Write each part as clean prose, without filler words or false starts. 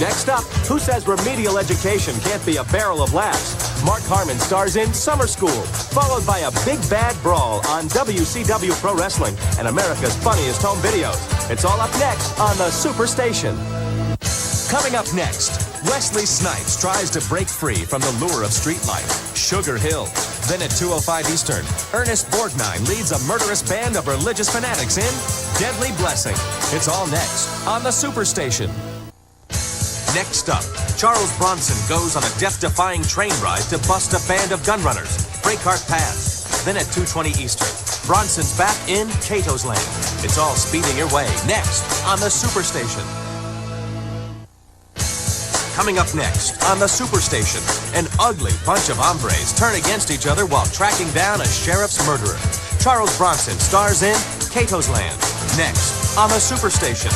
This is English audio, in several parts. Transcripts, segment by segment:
Next up, who says remedial education can't be a barrel of laughs? Mark Harmon stars in Summer School, followed by a big bad brawl on WCW Pro Wrestling and America's funniest home videos. It's all up next on the Superstation. Coming up next, Wesley Snipes tries to break free from the lure of street life, Sugar Hill. Then at 2:05 Eastern, Ernest Borgnine leads a murderous band of religious fanatics in Deadly Blessing. It's all next on the Superstation. Next up, Charles Bronson goes on a death-defying train ride to bust a band of gun runners, Breakheart Paths. Then at 2:20 Eastern, Bronson's back in Cato's Land. It's all speeding your way next on the Superstation. Coming up next on the Superstation, an ugly bunch of hombres turn against each other while tracking down a sheriff's murderer. Charles Bronson stars in Cato's Land. Next on the Superstation.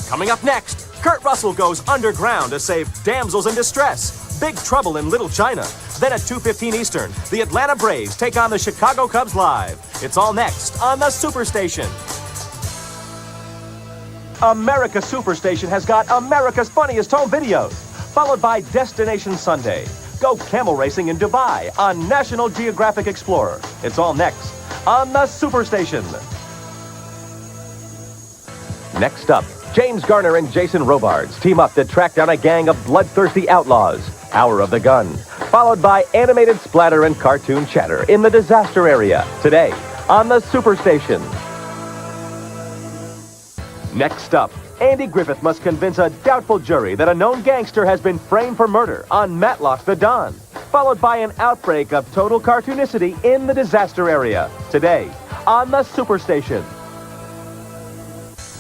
Coming up next, Kurt Russell goes underground to save damsels in distress. Big trouble in Little China. Then at 2:15 Eastern, the Atlanta Braves take on the Chicago Cubs live. It's all next on the Superstation. America Superstation has got America's funniest home videos, followed by Destination Sunday. Go camel racing in Dubai on National Geographic Explorer. It's all next on the Superstation. Next up, James Garner and Jason Robards team up to track down a gang of bloodthirsty outlaws. Hour of the Gun, followed by animated splatter and cartoon chatter in the disaster area. Today on the Superstation. Next up, Andy Griffith must convince a doubtful jury that a known gangster has been framed for murder on Matlock the Don, followed by an outbreak of total cartoonicity in the disaster area. Today on the Superstation.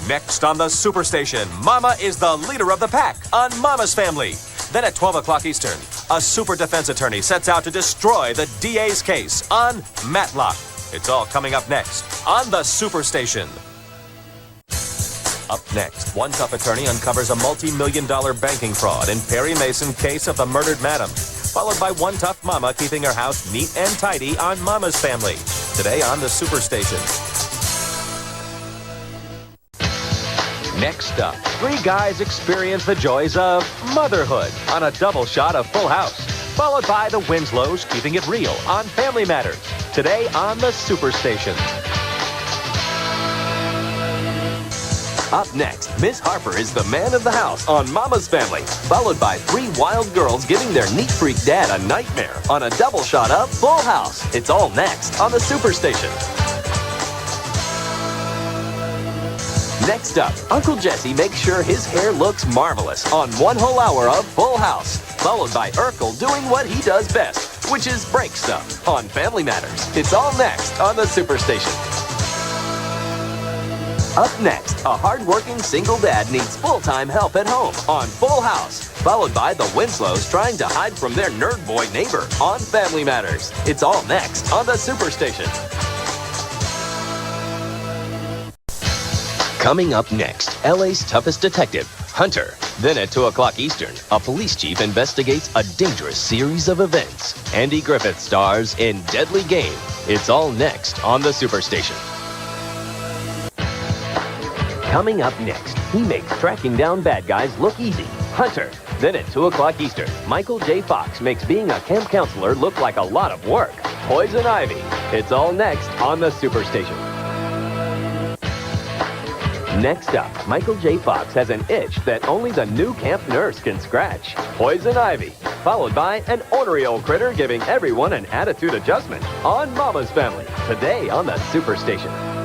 Next on the Superstation, Mama is the leader of the pack on Mama's Family. Then at 12 o'clock Eastern, a super defense attorney sets out to destroy the DA's case on Matlock. It's all coming up next on the Superstation. Up next, one tough attorney uncovers a multi-million-dollar banking fraud in Perry Mason case of the murdered madam, followed by one tough mama keeping her house neat and tidy on Mama's Family. Today on the Superstation. Next up, three guys experience the joys of motherhood on a double shot of Full House, followed by the Winslows keeping it real on Family Matters. Today on the Superstation. Up next, Miss Harper is the man of the house on Mama's Family, followed by three wild girls giving their neat freak dad a nightmare on a double shot of Full House. It's all next on the Superstation. Next up, Uncle Jesse makes sure his hair looks marvelous on one whole hour of Full House, followed by Urkel doing what he does best, which is break stuff on Family Matters. It's all next on the Superstation. Up next, a hard-working single dad needs full-time help at home on Full House, followed by the Winslows trying to hide from their nerd boy neighbor on Family Matters. It's all next on the Superstation. Coming up next, LA's toughest detective, Hunter. Then at 2 o'clock Eastern, a police chief investigates a dangerous series of events. Andy Griffith stars in Deadly Game. It's all next on the Superstation. Coming up next, he makes tracking down bad guys look easy. Hunter. Then at 2 o'clock Eastern, Michael J. Fox makes being a camp counselor look like a lot of work. Poison Ivy. It's all next on the Superstation. Next up, Michael J. Fox has an itch that only the new camp nurse can scratch. Poison Ivy. Followed by an ornery old critter giving everyone an attitude adjustment on Mama's Family. Today on the Superstation.